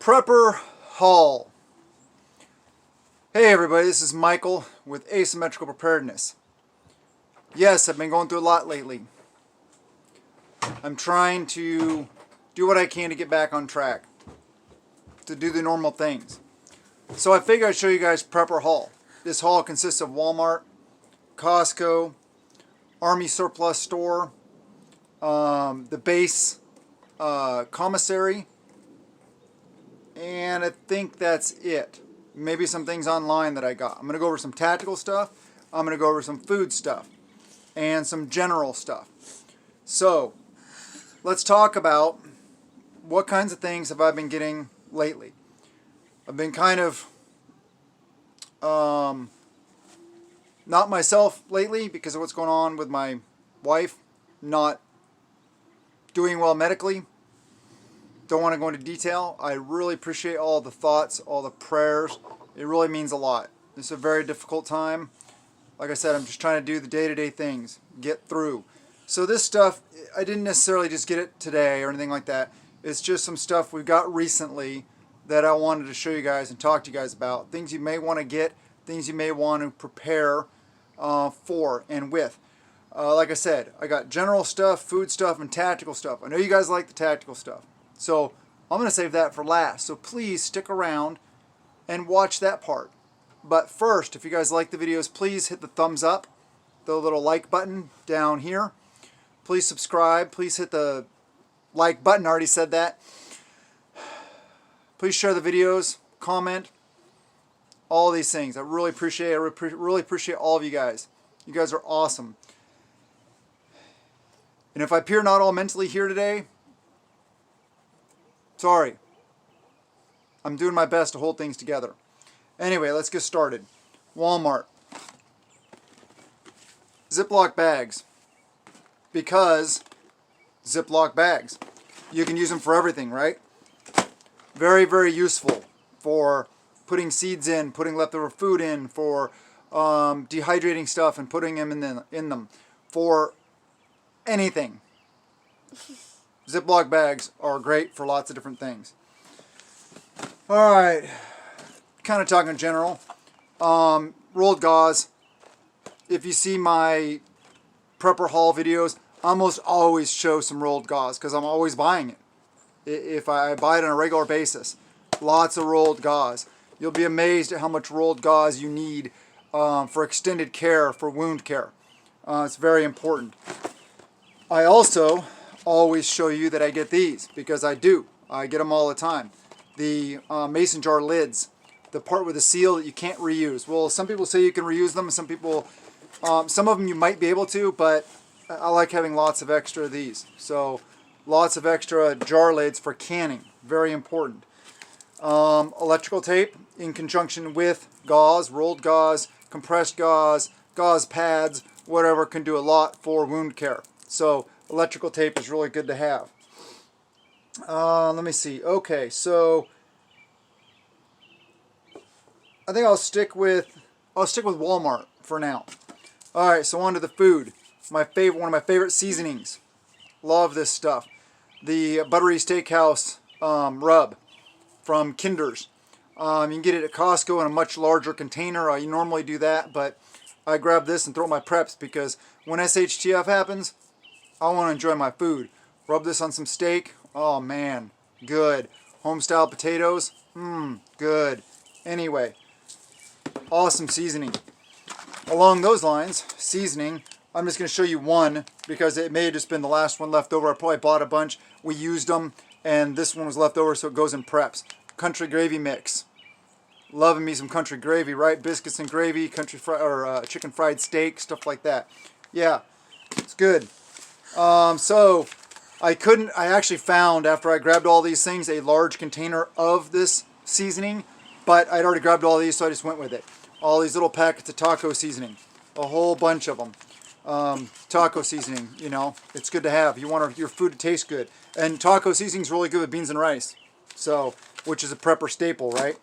Prepper haul. Hey everybody, this is Michael with Asymmetrical Preparedness. Yes, I've been going through a lot lately. I'm trying to do what I can to get back on track, to do the normal things. So I figured I'd show you guys Prepper haul. This haul consists of Walmart, Costco, Army Surplus Store, the base commissary, and I think that's it. Maybe some things online that I got. I'm going to go over some tactical stuff, I'm going to go over some food stuff, and some general stuff. So, let's talk about what kinds of things have I been getting lately. I've been kind of not myself lately because of what's going on with my wife not doing well medically. Don't want to go into detail. I really appreciate all the thoughts, all the prayers. It really means a lot. This is a very difficult time. Like I said, I'm just trying to do the day-to-day things, get through. So this stuff, I didn't necessarily just get it today or anything like that. It's just some stuff we got recently that I wanted to show you guys and talk to you guys about. Things you may want to get, things you may want to prepare for and with. Like I said, I got general stuff, food stuff, and tactical stuff. I know you guys like the tactical stuff. So I'm going to save that for last. So please stick around and watch that part. But first, if you guys like the videos, please hit the thumbs up, the little like button down here. Please subscribe. Please hit the like button. I already said that. Please share the videos, comment, all these things. I really appreciate it. I really appreciate all of you guys. You guys are awesome. And if I appear not all mentally here today, sorry. I'm doing my best to hold things together. Anyway, let's get started. Walmart. Ziploc bags. Because Ziploc bags. You can use them for everything, right? Very, very useful for putting seeds in, putting leftover food in, for dehydrating stuff and putting them in them. For anything. Ziploc bags are great for lots of different things. Alright, kind of talking in general. Rolled gauze. If you see my prepper haul videos, I almost always show some rolled gauze because I'm always buying it. If I buy it on a regular basis. Lots of rolled gauze. You'll be amazed at how much rolled gauze you need for extended care, for wound care. It's very important. I also always show you that I get these because I do. I get them all the time. The mason jar lids, the part with the seal that you can't reuse. Well, some people say you can reuse them. Some people, some of them you might be able to, but I like having lots of extra of these. So lots of extra jar lids for canning. Very important. Electrical tape in conjunction with gauze, rolled gauze, compressed gauze, gauze pads, whatever, can do a lot for wound care. So electrical tape is really good to have. Let me see. Okay, so I think I'll stick with Walmart for now. All right, so on to the food. One of my favorite seasonings. Love this stuff. The Buttery Steakhouse rub from Kinder's. You can get it at Costco in a much larger container. I normally do that, but I grab this and throw it in my preps because when SHTF happens, I want to enjoy my food. Rub this on some steak. Oh man, good. Home-style potatoes. Good. Anyway, awesome seasoning. Along those lines, seasoning, I'm just going to show you one because it may have just been the last one left over. I probably bought a bunch. We used them, and this one was left over, so it goes in preps. Country gravy mix. Loving me some country gravy, right? Biscuits and gravy, chicken fried steak, stuff like that. Yeah, it's good. So I actually found, after I grabbed all these things, a large container of this seasoning, but I'd already grabbed all these, so I just went with it. All these little packets of taco seasoning, a whole bunch of them. Taco seasoning, you know, it's good to have. You want your food to taste good. And taco seasoning is really good with beans and rice, so, which is a prepper staple, right?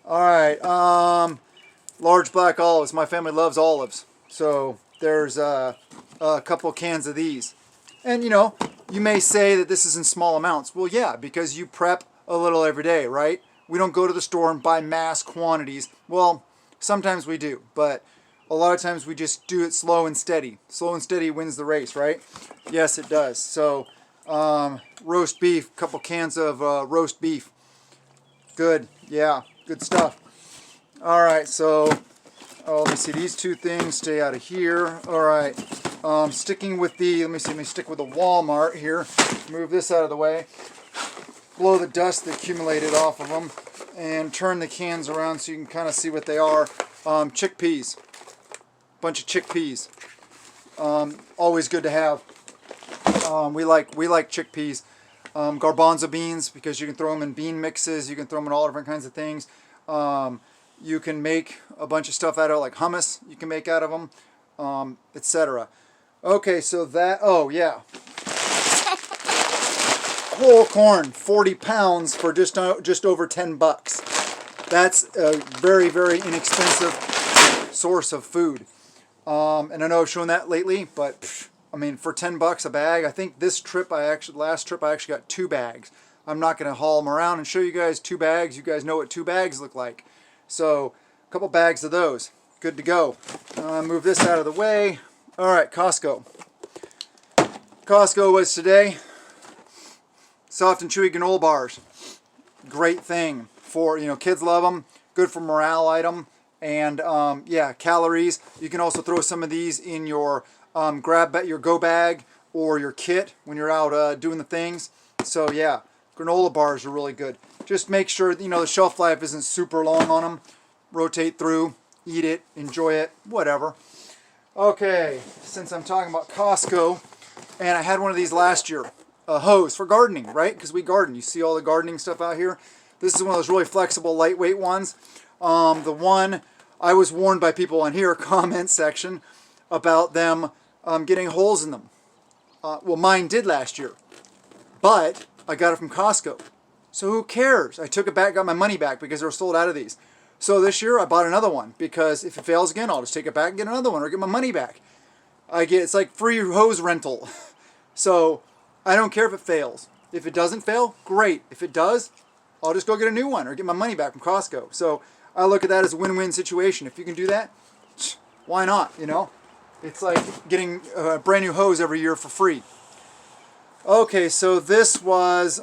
All right, large black olives. My family loves olives, so there's a couple cans of these. And you know, you may say that this is in small amounts. Well, yeah, because you prep a little every day, right? We don't go to the store and buy mass quantities. Well, sometimes we do, but a lot of times we just do it slow and steady. Slow and steady wins the race, right? Yes, it does. So, roast beef, couple cans of roast beef. Good, yeah, good stuff. All right, so let me see, these two things stay out of here. All right, sticking with the, let me stick with the Walmart here. Move this out of the way. Blow the dust that accumulated off of them and turn the cans around so you can kind of see what they are. Chickpeas, bunch of chickpeas. Always good to have. We like chickpeas. Garbanzo beans, because you can throw them in bean mixes. You can throw them in all different kinds of things. You can make a bunch of stuff out of it, like hummus. You can make out of them, etc. Okay, so that. Oh yeah. Whole corn, 40 pounds for just over $10. That's a very, very inexpensive source of food. And I know I've shown that lately, but I mean, for $10 a bag, I think this trip last trip I actually got 2 bags. I'm not going to haul them around and show you guys 2 bags. You guys know what 2 bags look like. So a couple bags of those. Good to go. Move this out of the way. All right, Costco. Costco was today. Soft and chewy granola bars. Great thing for, kids love them. Good for morale item. And yeah, calories. You can also throw some of these in your your go bag or your kit when you're out doing the things. So yeah, granola bars are really good. Just make sure the shelf life isn't super long on them. Rotate through, eat it, enjoy it, whatever. Okay, since I'm talking about Costco, and I had one of these last year, a hose for gardening, right? Because we garden. You see all the gardening stuff out here. This is one of those really flexible, lightweight ones. The one I was warned by people on here, comment section, about them getting holes in them. Well, mine did last year, but I got it from Costco. So who cares? I took it back, got my money back because they were sold out of these. So this year I bought another one because if it fails again, I'll just take it back and get another one or get my money back. It's like free hose rental. So I don't care if it fails. If it doesn't fail, great. If it does, I'll just go get a new one or get my money back from Costco. So I look at that as a win-win situation. If you can do that, why not, It's like getting a brand new hose every year for free. Okay, so this was,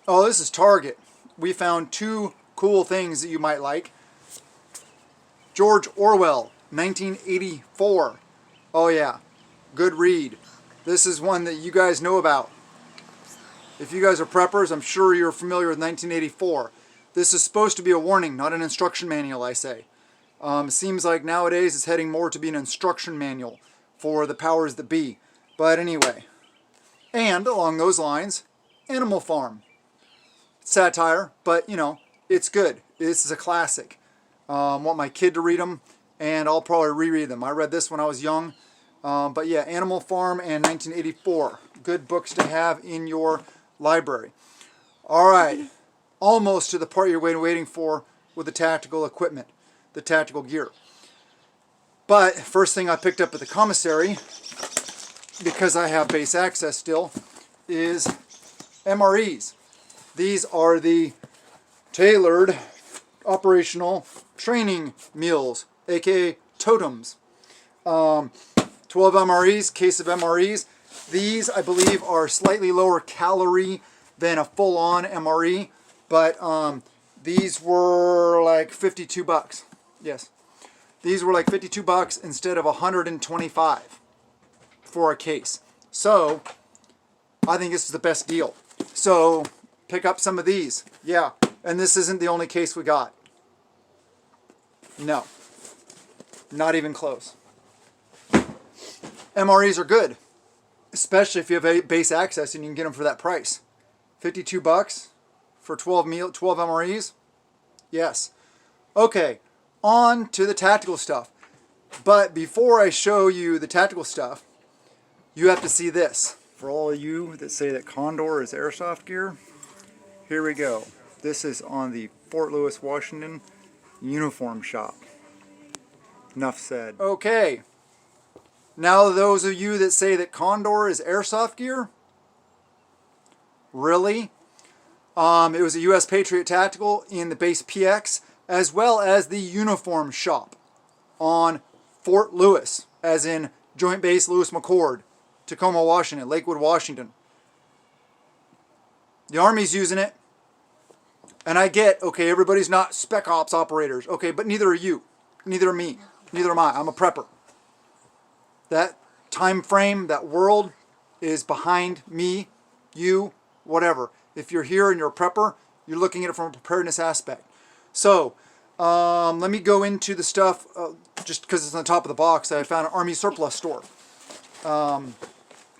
this is Target. We found 2 cool things that you might like. George Orwell, 1984. Oh yeah, good read. This is one that you guys know about. If you guys are preppers, I'm sure you're familiar with 1984. This is supposed to be a warning, not an instruction manual, I say. Seems like nowadays it's heading more to be an instruction manual for the powers that be. But anyway. And along those lines, Animal Farm. Satire, but it's good. This is a classic. Want my kid to read them, and I'll probably reread them. I read this when I was young. But yeah, Animal Farm and 1984. Good books to have in your library. All right. Almost to the part you're waiting for with the tactical equipment, the tactical gear. But first thing I picked up at the commissary, because I have base access still, is MREs. These are the tailored operational training meals, aka totems. 12 MREs, case of MREs. These, I believe, are slightly lower calorie than a full-on MRE, but these were like $52. Yes. These were like $52 instead of $125 for a case. So, I think this is the best deal. So, pick up some of these. Yeah, and this isn't the only case we got. No. Not even close. MREs are good, especially if you have base access and you can get them for that price. $52 for 12 MREs? Yes. Okay, on to the tactical stuff. But before I show you the tactical stuff, you have to see this. For all of you that say that Condor is airsoft gear, here we go. This is on the Fort Lewis, Washington uniform shop. Enough said. Okay. Now those of you that say that Condor is airsoft gear, Really? It was a U.S. Patriot Tactical in the base PX, as well as the uniform shop on Fort Lewis, as in Joint Base Lewis McChord, Tacoma, Washington, Lakewood, Washington. The Army's using it. And I get, okay, everybody's not spec ops operators. Okay, but neither are you. Neither are me. Neither am I. I'm a prepper. That time frame, that world is behind me, you, whatever. If you're here and you're a prepper, you're looking at it from a preparedness aspect. So, let me go into the stuff, just because it's on the top of the box. I found an Army surplus store.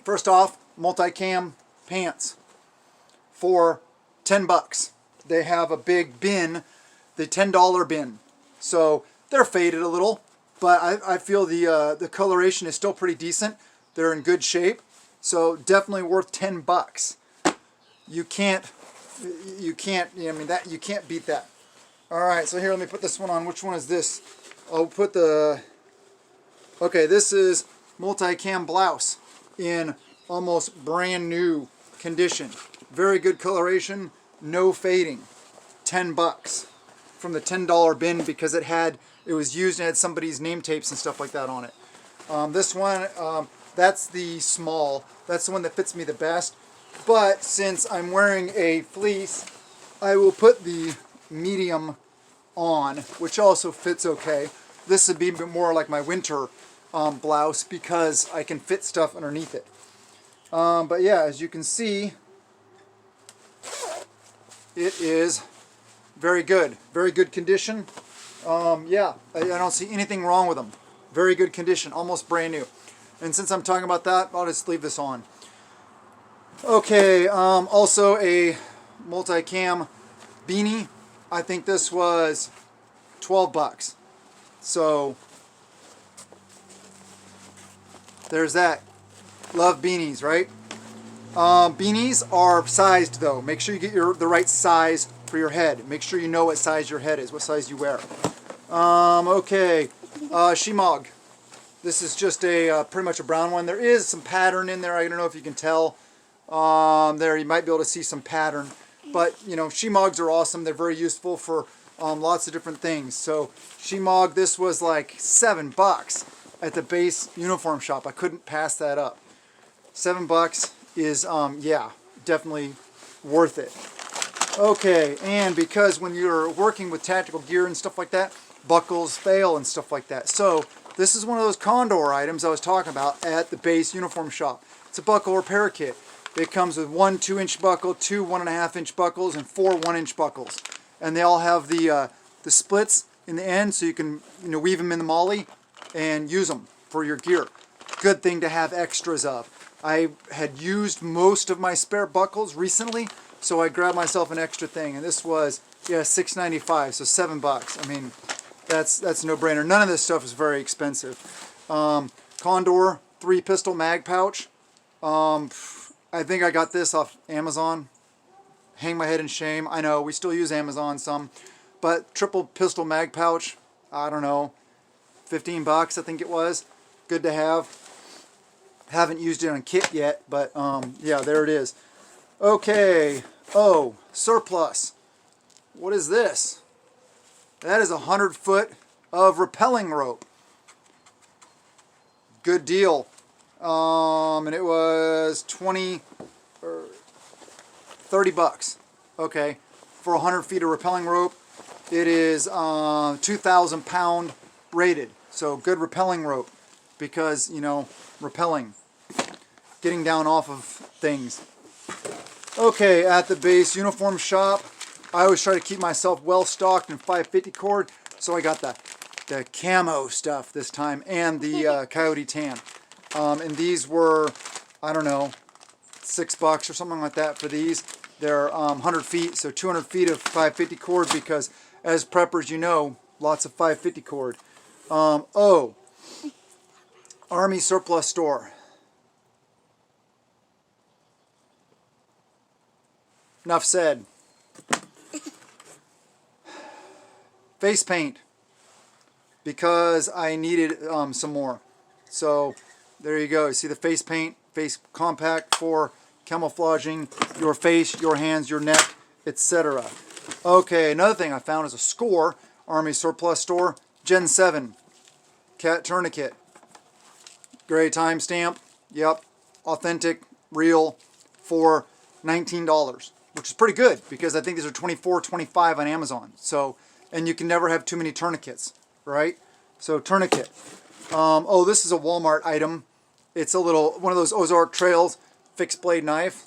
First off, multicam pants for $10. They have a big bin, the $10 bin. So they're faded a little, but I feel the coloration is still pretty decent. They're in good shape, so definitely worth $10. You can't, I mean, that you can't beat that. All right, so here, let me put this one on. Which one is this? I'll put the, okay, this is multicam blouse in almost brand new condition. Very good coloration, no fading. $10 from the $10 bin because it was used and had somebody's name tapes and stuff like that on it. This one, that's the small. That's the one that fits me the best. But since I'm wearing a fleece, I will put the medium on, which also fits okay. This would be more like my winter blouse because I can fit stuff underneath it. But yeah, as you can see, it is very good condition. Yeah, I don't see anything wrong with them. Very good condition, almost brand new. And since I'm talking about that, I'll just leave this on. Okay, also a multicam beanie. I think this was $12. So there's that. Love beanies, right? Beanies are sized though. Make sure you get the right size for your head. Make sure you know what size your head is, what size you wear. Okay, Shimog. This is just a pretty much a brown one. There is some pattern in there. I don't know if you can tell. There you might be able to see some pattern. But you know, Shimogs are awesome. They're very useful for lots of different things. So Shimog, this was like $7 at the base uniform shop. I couldn't pass that up. $7 is yeah, definitely worth it. Okay, and because when you're working with tactical gear and stuff like that, buckles fail and stuff like that. So this is one of those condor items I was talking about at the base uniform shop. It's a buckle repair kit. It comes with 1 2-inch buckle, 2 1.5-inch buckles, and 4 1-inch buckles. And they all have the splits in the end, so you can weave them in the molly and use them for your gear. Good thing to have extras of. I had used most of my spare buckles recently, so I grabbed myself an extra thing, and this was, yeah, $6.95, so $7. I mean, that's a no-brainer. None of this stuff is very expensive. Condor 3-pistol mag pouch. I think I got this off Amazon. Hang my head in shame. I know, we still use Amazon some, but triple pistol mag pouch, I don't know, $15 I think it was. Good to have. Haven't used it on kit yet, but yeah, there it is. Okay, oh, surplus. What is this? That is 100 foot of repelling rope. Good deal. And it was 20 or $30. Okay, for 100 feet of repelling rope. It is 2,000 pound rated. So good repelling rope because, repelling, getting down off of things. Okay, at the base uniform shop, I always try to keep myself well stocked in 550 cord, so I got the camo stuff this time and the coyote tan. And these were, I don't know, $6 or something like that for these. They're 100 feet, so 200 feet of 550 cord because as preppers, lots of 550 cord. Oh, Army surplus store. Enough said. Face paint, because I needed some more. So there you go. You see the face paint, face compact for camouflaging your face, your hands, your neck, etc. Okay, another thing I found is a score, Army Surplus Store, Gen 7, Cat Tourniquet. Great timestamp, yep, authentic, real, for $19, which is pretty good because I think these are $24, $25 on Amazon. So, and you can never have too many tourniquets, right? So tourniquet. Oh, this is a Walmart item. It's a little, one of those Ozark Trails fixed blade knife,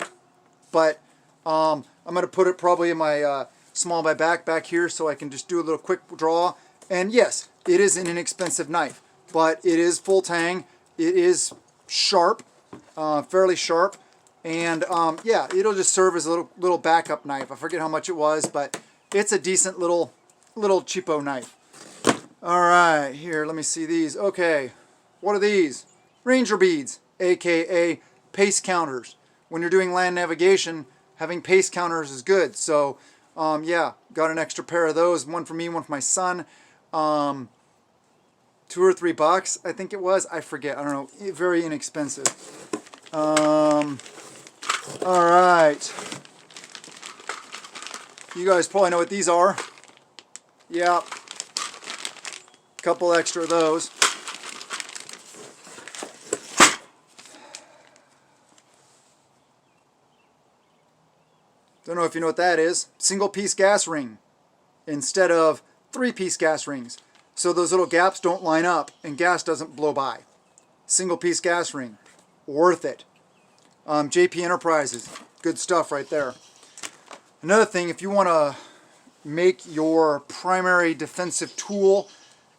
but I'm going to put it probably in my small of my back here so I can just do a little quick draw. And yes, it is an inexpensive knife, but it is full tang. It is sharp, fairly sharp, and yeah, it'll just serve as a little backup knife. I forget how much it was, but it's a decent little cheapo knife. All right, here, let me see these. Okay, what are these? Ranger beads, aka pace counters. When you're doing land navigation, having pace counters is good. So yeah, got an extra pair of those. One for me, one for my son. $2 or $3, I think it was. I forget. I don't know. Very inexpensive. All right. You guys probably know what these are. Yeah. Couple extra of those. Don't know if you know what that is. Single piece gas ring instead of 3-piece gas rings. So those little gaps don't line up and gas doesn't blow by. Single piece gas ring. Worth it. JP Enterprises. Good stuff right there. Another thing, if you want to make your primary defensive tool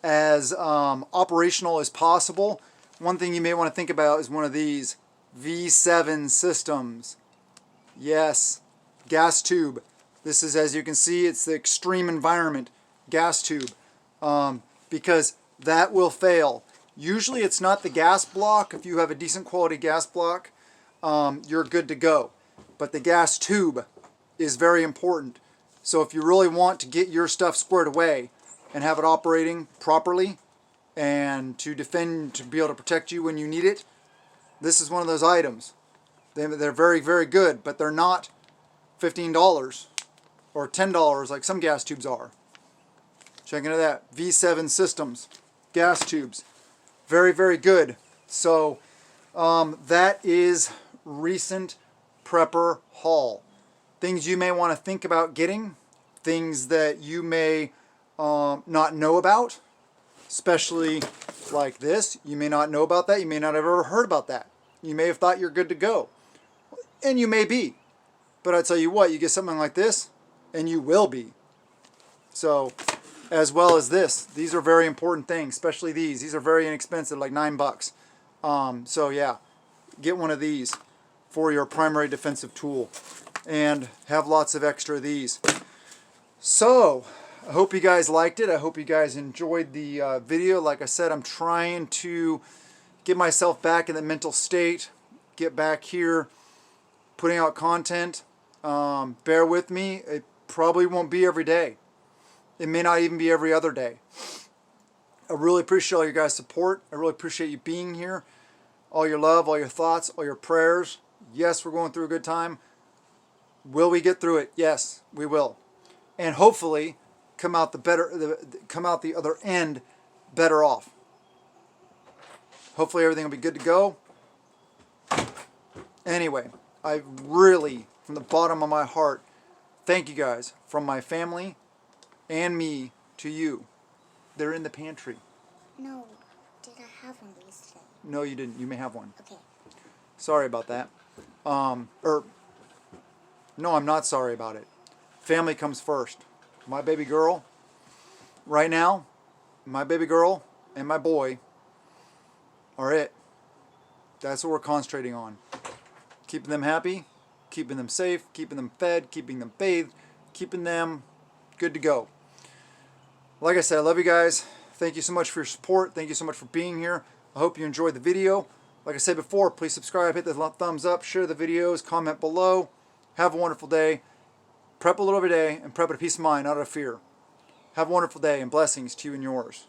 as operational as possible, one thing you may want to think about is one of these V7 systems. Yes. Gas tube. This is, as you can see, it's the extreme environment gas tube, because that will fail. Usually it's not the gas block. If you have a decent quality gas block, you're good to go. But the gas tube is very important. So if you really want to get your stuff squared away and have it operating properly and to defend, to be able to protect you when you need it, this is one of those items. They're very, very good, but they're not $15 or $10 like some gas tubes are. Check into that. V7 Systems gas tubes. Very, very good. So that is recent prepper haul. Things you may want to think about getting. Things that you may not know about. Especially like this. You may not know about that. You may not have ever heard about that. You may have thought you're good to go. And you may be. But I tell you what, you get something like this, and you will be. So, as well as this. These are very important things, especially these. These are very inexpensive, like $9. So yeah, get one of these for your primary defensive tool. And have lots of extra of these. So, I hope you guys liked it. I hope you guys enjoyed the video. Like I said, I'm trying to get myself back in the mental state. Get back here, putting out content. Bear with me. It probably won't be every day. It may not even be every other day. I really appreciate all your guys' support. I really appreciate you being here. All your love, all your thoughts, all your prayers. Yes, we're going through a good time. Will we get through it? Yes, we will. And hopefully come out the other end better off. Hopefully everything will be good to go. Anyway, I really, from the bottom of my heart, thank you guys, from my family and me to you. They're in the pantry. No, did I have one of these today? No, you didn't. You may have one. Okay. Sorry about that. No, I'm not sorry about it. Family comes first. My baby girl, right now, my baby girl and my boy are it. That's what we're concentrating on. Keeping them happy, keeping them safe, keeping them fed, keeping them bathed, keeping them good to go. Like I said, I love you guys. Thank you so much for your support. Thank you so much for being here. I hope you enjoyed the video. Like I said before, please subscribe, hit the thumbs up, share the videos, comment below. Have a wonderful day. Prep a little every day and prep with a peace of mind, not out of fear. Have a wonderful day and blessings to you and yours.